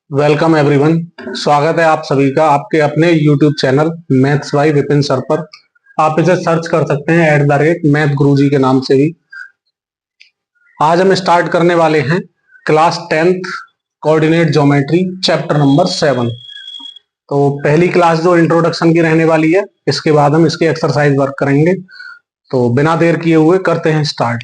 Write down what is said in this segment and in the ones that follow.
Welcome everyone. स्वागत है आप सभी का आपके अपने YouTube channel maths by Vipin sir पर। आप इसे सर्च कर सकते हैं @मैथ गुरुजी के नाम से भी। आज हम स्टार्ट करने वाले हैं class 10th coordinate geometry chapter number 7। तो पहली क्लास जो इंट्रोडक्शन की रहने वाली है, इसके बाद हम इसके एक्सरसाइज वर्क करेंगे। तो बिना देर किए हुए करते हैं स्टार्ट।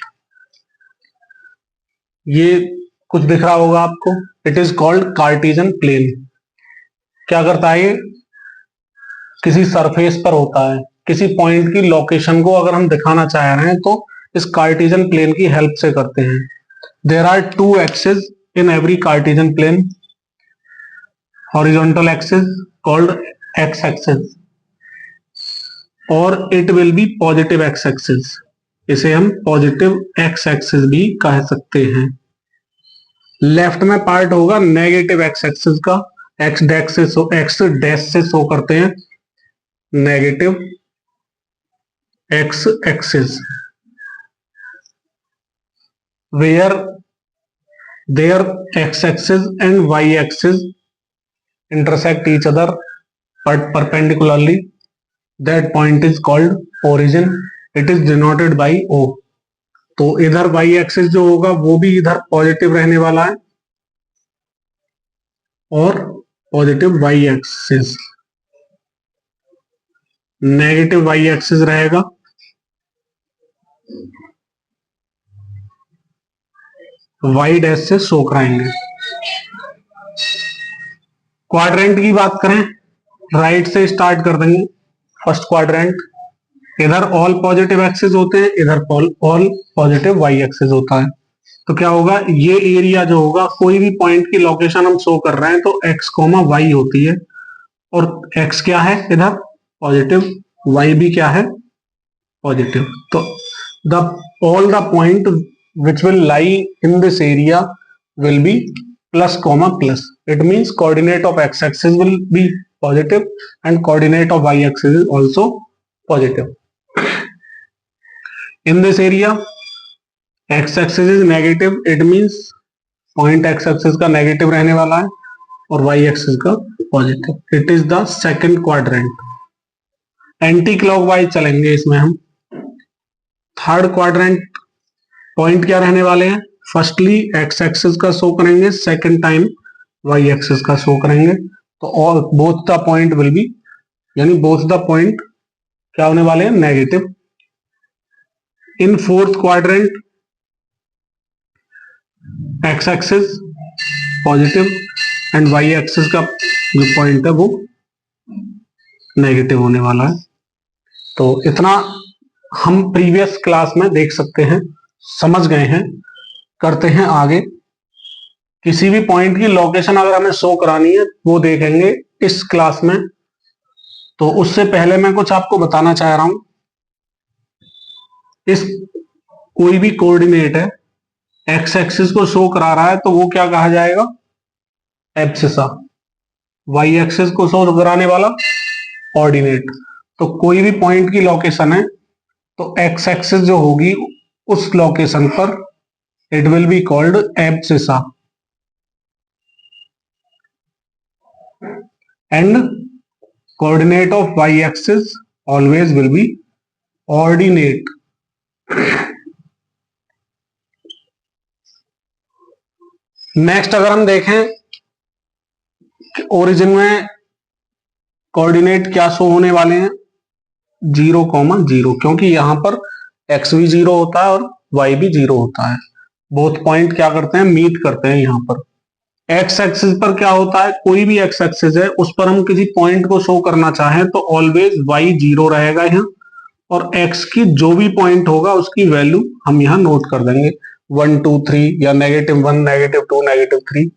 ये कुछ दिख रहा होगा आपको, it is called Cartesian plane. क्या करता है ये? किसी सरफेस पर होता है, किसी पॉइंट की लोकेशन को अगर हम दिखाना चाह रहे हैं तो इस कार्टेशियन प्लेन की हेल्प से करते हैं। There are two axis in every Cartesian plane. Horizontal axis called X axis और it will be positive X axis. इसे हम पॉजिटिव एक्स एक्सिस भी कह सकते हैं। लेफ्ट में पार्ट होगा नेगेटिव एक्स एक्सिस का। एक्स डैश से शो करते हैं negative X axis, where there X axis and Y axis intersect each other but perpendicularly. That point is called origin. It is denoted by O. तो इधर y axis जो होगा वो भी इधर पॉजिटिव रहने वाला है और positive y axis, negative y axis रहेगा y डैश से शो कराएंगे। क्वाड्रेंट की बात करें, राइट से स्टार्ट कर देंगे। फर्स्ट क्वाड्रेंट, इधर ऑल पॉजिटिव एक्सिस होते हैं, इधर ऑल पॉजिटिव वाई एक्सिस होता है। तो क्या होगा, ये एरिया जो होगा, कोई भी पॉइंट की लोकेशन हम शो कर रहे हैं तो एक्स कॉमा वाई होती है, और एक्स क्या है इधर पॉजिटिव, वाई भी क्या है पॉजिटिव। तो the all the point which will lie in this area will be plus comma plus. It means coordinate of x axis will be positive and coordinate of y axis is also positive. In this area x axis is negative, it means point x axis का negative रहने वाला है और y axis का positive. It is the second quadrant. Anti clockwise चलेंगे इसमें हम। Third quadrant point क्या रहने वाले हैं, फर्स्टली एक्स एक्सिस का शो करेंगे, सेकंड टाइम वाई एक्सिस का शो करेंगे। तो all both the point will be, यानी बोथ द पॉइंट क्या होने वाले हैं negative. In fourth quadrant X axis positive and Y axis का जो पॉइंट है वो नेगेटिव होने वाला है। तो इतना हम प्रीवियस क्लास में देख सकते हैं, समझ गए हैं। करते हैं आगे। किसी भी पॉइंट की लोकेशन अगर हमें शो करानी है वो देखेंगे इस क्लास में। तो उससे पहले मैं कुछ आपको बताना चाह रहा हूं। इस कोई भी कोऑर्डिनेट है, एक्स एक्सिस को शो करा रहा है तो वो क्या कहा जाएगा, एब्सिसा। वाई एक्सिस को शो कराने वाला ऑर्डिनेट। तो कोई भी पॉइंट की लोकेशन है तो एक्स एक्सिस जो होगी उस लोकेशन पर it will be called abscissa and coordinate of y axis always will be ordinate. Next अगर हम देखें ओरिजिन में कोऑर्डिनेट क्या शो होने वाले हैं, 0,0, क्योंकि यहां पर x भी 0 होता है और y भी 0 होता है। बोथ पॉइंट क्या करते हैं, मीट करते हैं यहाँ पर। एक्स एक्सिस पर क्या होता है, कोई भी एक्स एक्सिस है उस पर हम किसी पॉइंट को शो करना चाहें तो ऑलवेज वाई 0 रहेगा यहाँ, और एक्स की जो भी पॉइंट होगा उसकी वैल्यू हम यहाँ नोट कर देंगे 1 2 3 या -1 -2 -3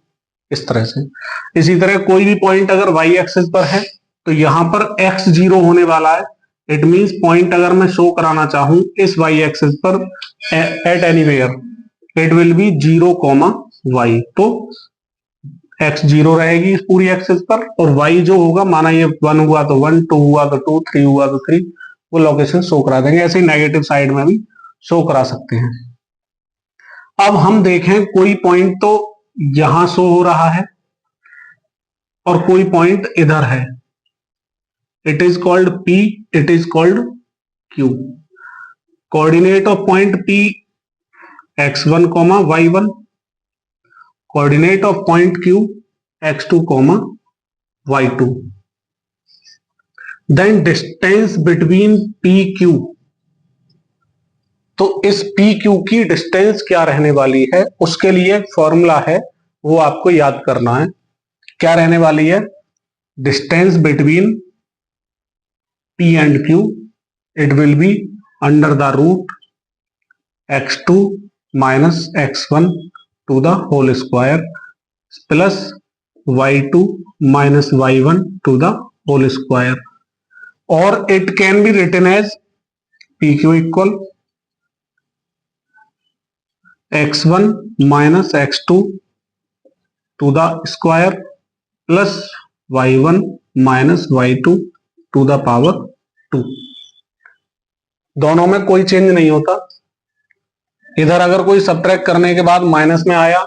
इस तरह से। इसी तरह कोई भी पॉइंट अगर वाई एक्सिस पर है तो यहाँ पर x 0 होने वाला है। इट मींस पॉइंट अगर मैं शो कराना चाहूं इस वाई एक्सिस पर at anywhere, it will be 0,y। तो x 0 रहेगी इस पूरी एक्सिस पर, और y जो होगा, माना ये 1 हुआ तो 1, 2 हुआ तो 2, 3 हुआ तो 3, वो लोकेशन शो करा देंगे। ऐसे ही नेगेटिव साइड में भी शो करा सकते हैं। अब हम देखें कोई पॉइंट तो यहां शो हो रहा है और कोई पॉइंट इधर है, it is called P, it is called Q. Coordinate of point P x1, y1, coordinate of point Q x2, y2. Then distance between PQ, तो इस PQ की डिस्टेंस क्या रहने वाली है, उसके लिए फॉर्मूला है, वो आपको याद करना है. क्या रहने वाली है? Distance between P and Q, it will be under the root x2 minus x1 to the whole square plus y2 minus y1 to the whole square, और it can be written as PQ equal x1 minus x2 to the square plus y1 minus y2 to the power 2. दोनों में कोई change नहीं होता. इधर अगर कोई subtract करने के बाद माइनस में आया,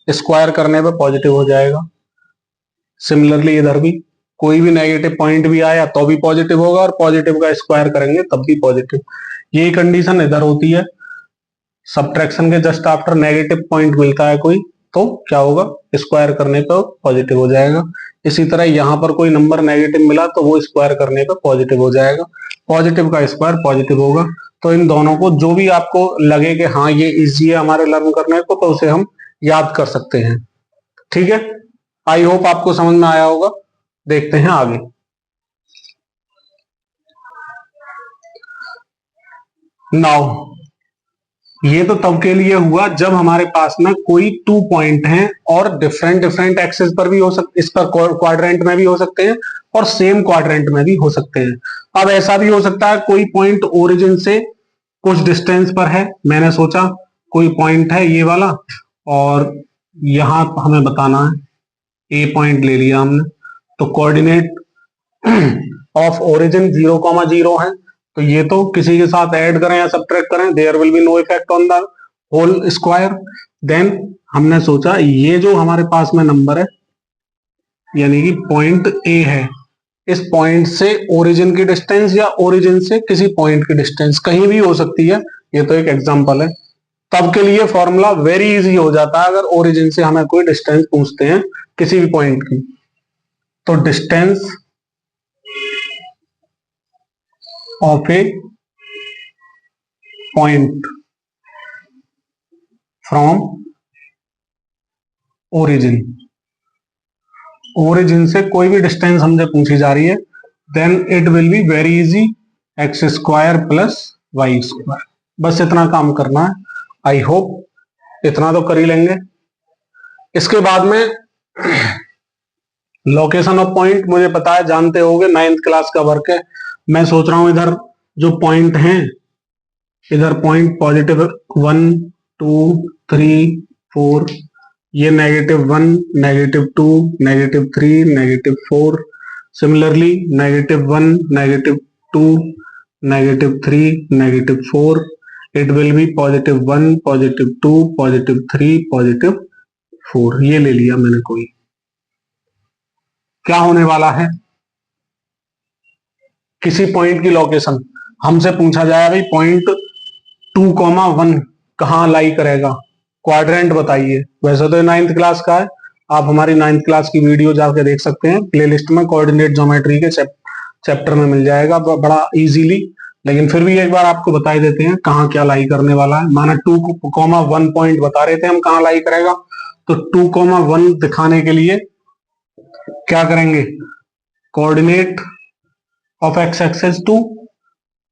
स्क्वायर करने पे पॉजिटिव हो जाएगा. सिमिलरली इधर भी कोई भी नेगेटिव पॉइंट भी आया तो भी पॉजिटिव होगा, और पॉजिटिव का स्क्वायर करेंगे तब भी पॉजिटिव. यही कंडीशन इधर होती है. सब्ट्रैक्शन के जस्ट आफ्टर नेगेटिव पॉइंट मिलता है कोई, तो क्या होगा? स्क्वायर करने पर पॉजिटिव हो जाएगा. इसी तरह यहां पर कोई नंबर नेगेटिव मिला तो वो स्क्वायर करने पर पॉजिटिव हो जाएगा. पॉजिटिव का स्क्वायर पॉजिटिव होगा. तो इन दोनों को जो भी आपको लगे कि हाँ ये इजी है हमारे लर्न करने को, तो उसे हम याद कर सकते हैं. ठीक है, आई होप आपको समझ में आया होगा. देखते हैं आगे. नाउ ये तो तब के लिए हुआ जब हमारे पास में कोई 2 पॉइंट हैं और डिफरेंट डिफरेंट एक्सिस पर भी हो सकते, इस पर क्वाड्रेंट में भी हो सकते हैं और सेम क्वाड्रेंट में भी हो सकते हैं. अब ऐसा भी हो सकता है कोई पॉइंट ओरिजिन से कुछ डिस्टेंस पर है. मैंने सोचा कोई पॉइंट है ये वाला, और यहां हमें बताना है, ए पॉइंट ले लिया हमने, तो कोऑर्डिनेट ऑफ ओरिजिन 0,0 है. तो ये तो किसी के साथ ऐड करें या सब्ट्रैक्ट करें, there will be no effect on the whole square. Then हमने सोचा ये जो हमारे पास में नंबर है, यानी कि पॉइंट ए है, इस पॉइंट से ओरिजिन की डिस्टेंस या ओरिजिन से किसी पॉइंट की डिस्टेंस कहीं भी हो सकती है. ये तो एक एग्जांपल है. तब के लिए फॉर्मूला वेरी इजी हो जाता है अगर ओरिजिन से हमें कोई डिस्टेंस पूछते हैं किसी भी पॉइंट की. तो distance of a point from origin, origin से कोई भी डिस्टेंस हमसे पूछी जा रही है, then it will be very easy, X square plus Y square. बस इतना काम करना है. आई होप इतना तो कर ही लेंगे. इसके बाद में लोकेशन ऑफ पॉइंट मुझे पता है, जानते होगे, 9th क्लास का वर्क है. मैं सोच रहा हूं इधर जो पॉइंट हैं, इधर पॉइंट पॉजिटिव 1, 2, 3, 4, ये -1, -2, -3, -4, सिमिलरली -1, -2, -3, -4, इट विल बी +1, +2, +3, +4. ये ले लिया मैंने. कोई क्या होने वाला है, किसी पॉइंट की लोकेशन हमसे पूछा जाए, भाई पॉइंट 2,1 कहां लाई करेगा, क्वाड्रेंट बताइए. वैसे तो 9th क्लास का है, आप हमारी 9th क्लास की वीडियो जाके देख सकते हैं, प्लेलिस्ट में कोऑर्डिनेट ज्योमेट्री के चैप्टर में मिल जाएगा बड़ा इजीली. लेकिन फिर भी एक बार आपको बता देते हैं कहां क्या लाई करने वाला है. माना 2,1 पॉइंट बता रहे थे हम कहां लाई करेगा, तो 2,1 दिखाने के लिए क्या करेंगे, coordinate of x axis 2,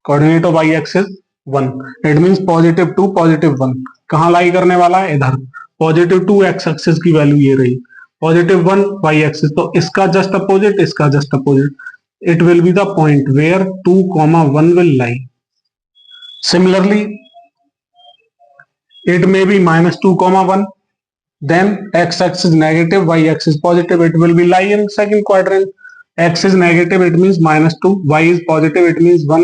coordinate of y axis 1, it means +2, +1 कहां लाई करने वाला है, इधर. +2 x एक्सिस की वैल्यू ये रही, +1 y एक्सिस, तो इसका जस्ट अपोजिट, इसका just opposite, it will be the point where 2,1 will lie. Similarly it may be -2,1, then x axis negative, y axis positive, it will be lie in second quadrant. x is negative, it means -2, y is positive, it means 1.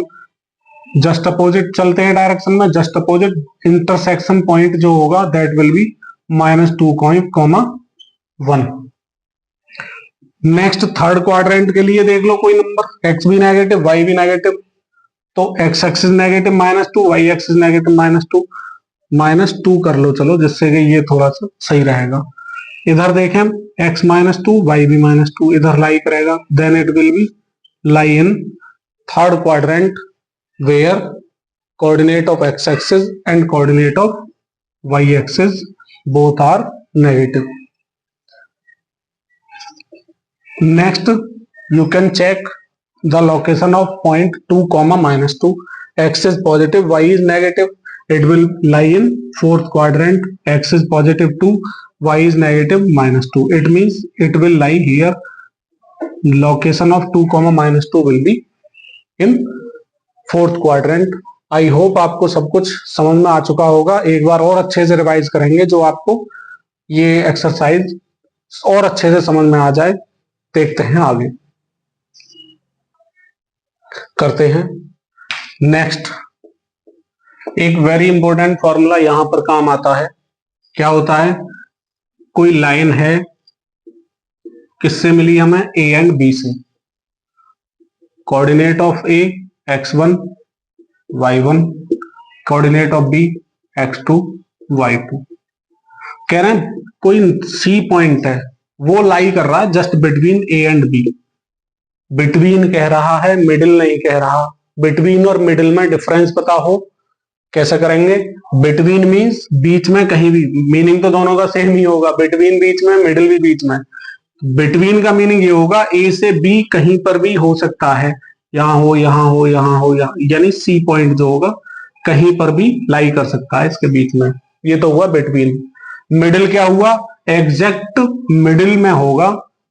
Just opposite चलते हैं direction में, just opposite intersection point जो होगा that will be -2,1. Next third quadrant के लिए देख लो कोई नंबर, एक्स भी नेगेटिव वाई भी नेगेटिव, तो X axis negative -2, Y axis negative -2 कर लो चलो, जिससे कि ये थोड़ा सा सही रहेगा। इधर देखें x -2 वाई भी -2 इधर लाई करेगा, then it will be lie in third quadrant where coordinate of x axis and coordinate of y axis both are negative. Next you can check the location of point 2, -2. X is positive, y is negative. It will lie in fourth quadrant. X is positive 2, y is negative -2. It means it will lie here. Location of 2, -2 will be in fourth quadrant. I hope आपको सब कुछ समझ में आ चुका होगा। एक बार और अच्छे से रिवाइज करेंगे जो आपको ये एक्सरसाइज और अच्छे से समझ में आ जाए। देखते हैं आगे करते हैं। नेक्स्ट एक वेरी इंपॉर्टेंट फॉर्मूला यहां पर काम आता है। क्या होता है, कोई लाइन है, किससे मिली हमें, ए एंड बी से। Coordinate of A x1 y1, coordinate of B x2 y2। कह रहे हैं कोई सी पॉइंट है, वो लाई कर रहा है just between A and B. Between कह रहा है, मिडिल नहीं कह रहा। बिटवीन और मिडिल में डिफरेंस पता हो, कैसे करेंगे। बिटवीन मींस बीच में कहीं भी, मीनिंग तो दोनों का सेम ही होगा। बिटवीन बीच में, मिडिल भी बीच में। बिटवीन का मीनिंग ये होगा ए से बी कहीं पर भी हो सकता है, यहां हो, यहां हो, यहां हो, यानी सी पॉइंट जो होगा कहीं पर भी लाई कर सकता है इसके बीच में। ये तो हुआ बिटवीन। मिडिल क्या हुआ, एग्जैक्ट मिडिल में होगा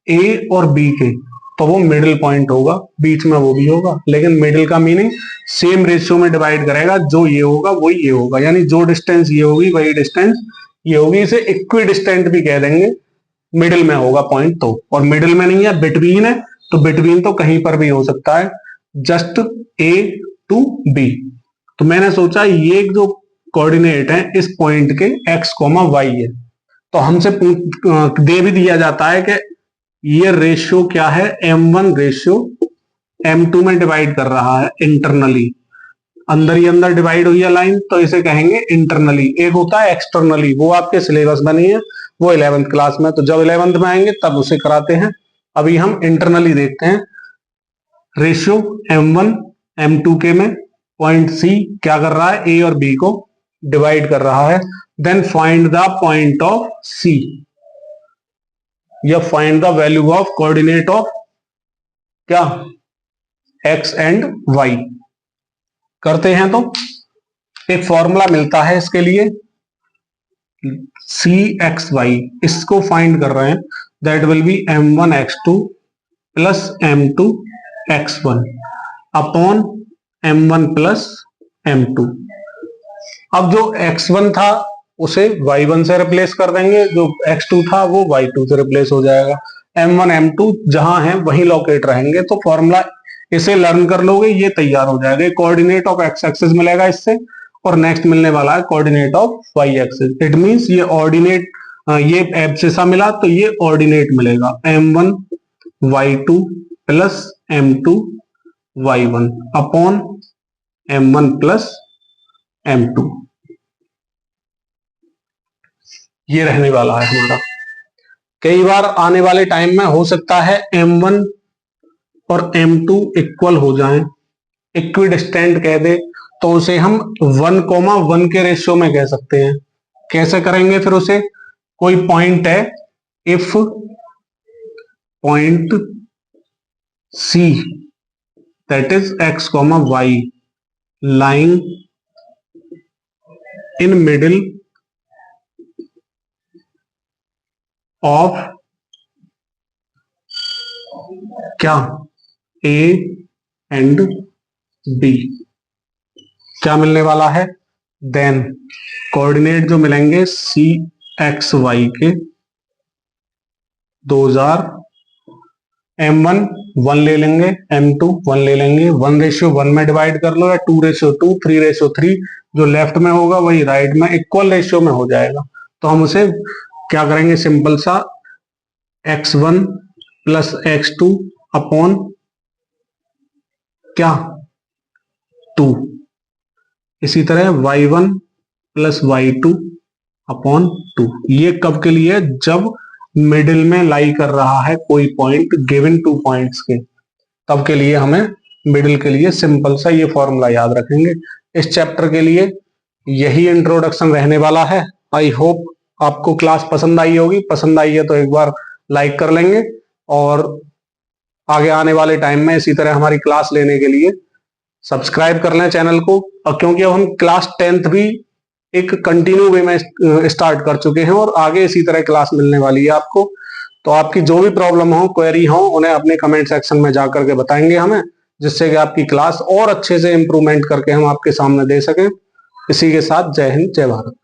ए और बी के, तो वो मिडिल पॉइंट होगा, बीच में वो भी होगा। लेकिन मिडिल का मीनिंग सेम रेशियो में डिवाइड करेगा, जो ये होगा वही ये होगा, यानी जो डिस्टेंस ये होगी वही डिस्टेंस ये होगी। इसे इक्वी डिस्टेंट भी कह देंगे, मिडिल में होगा पॉइंट तो। और मिडिल में नहीं है, बिटवीन है, तो बिटवीन तो कहीं पर भी हो सकता है, जस्ट ए टू बी। तो मैंने सोचा ये जो कोऑर्डिनेट है इस पॉइंट के x, y है, तो हमसे दे भी दिया जाता है कि ये रेशियो क्या है, m1 रेशियो m2 में डिवाइड कर रहा है इंटरनली। अंदर ही अंदर डिवाइड हुई है लाइन, तो इसे कहेंगे इंटरनली। एक होता है एक्सटर्नली, वो आपके सिलेबस में नहीं है, वो 11th क्लास में, तो जब 11th में आएंगे तब उसे कराते हैं। अभी हम इंटरनली देखते हैं। रेशियो m1 m2 के में पॉइंट C क्या कर रहा है, A और B को डिवाइड कर रहा है। Then find the point of C या find the value of coordinate of क्या, x एंड y। करते हैं तो एक फॉर्मूला मिलता है इसके लिए, CXY, इसको फाइंड कर रहे हैं। That will B m1x2 plus m2x1 upon m1 plus m2। अब जो x1 था उसे y1 से रिप्लेस कर देंगे, जो x2 था वो y2 से रिप्लेस हो जाएगा। m1 m2 जहां है वहीं लोकेट रहेंगे। तो फॉर्मूला इसे लर्न कर लोगे, ये तैयार हो जाएगा। कोऑर्डिनेट ऑफ x एक्सिस मिलेगा इससे, और नेक्स्ट मिलने वाला है coordinate of y axis. It means ये ऑर्डिनेट, ये एब्सिसा मिला तो ये ऑर्डिनेट मिलेगा, m1 y2 plus m2 y1 upon m1 plus m2। ये रहने वाला है हमारा। कई बार आने वाले टाइम में हो सकता है m1 और m2 इक्वल हो जाएं, इक्वी डिस्टेंट कह दे, तो उसे हम 1,1 के रेशियो में कह सकते हैं। कैसे करेंगे फिर उसे, कोई पॉइंट है, if point C that is x, y lying in middle of क्या, A एंड B, क्या मिलने वाला है, देन कोऑर्डिनेट जो मिलेंगे CXY के 2000, m1 1 ले लेंगे, m2 1 ले लेंगे, 1:1 में डिवाइड कर लो, या 2:2, 3:3, जो लेफ्ट में होगा वही राइट में इक्वल रेशियो में हो जाएगा। तो हम उसे क्या करेंगे, सिंपल सा x1 प्लस x2 अपॉन क्या 2। इसी तरह y1 प्लस y2 अपॉन 2। ये कब के लिए? जब मिडिल में लाई कर रहा है कोई पॉइंट गिवन 2 पॉइंट्स के, तब के लिए हमें मिडिल के लिए सिंपल सा ये फॉर्मूला याद रखेंगे। इस चैप्टर के लिए यही इंट्रोडक्शन रहने वाला है। आई होप आपको क्लास पसंद आई होगी। पसंद आई है तो एक बार लाइक कर लेंगे, और आगे आने वाले टाइम में इसी तरह हमारी क्लास लेने के लिए सब्सक्राइब कर लें चैनल को। और क्योंकि अब हम क्लास 10th भी एक कंटिन्यू वे में स्टार्ट कर चुके हैं और आगे इसी तरह क्लास मिलने वाली है आपको। तो आपकी जो भी प्रॉब्लम हो, क्वेरी हो, उन्हें अपने कमेंट सेक्शन में जाकर के बताएंगे हमें, जिससे कि आपकी क्लास और अच्छे से इंप्रूवमेंट करके हम आपके सामने दे सकें। इसी के साथ जय हिंद, जय भारत।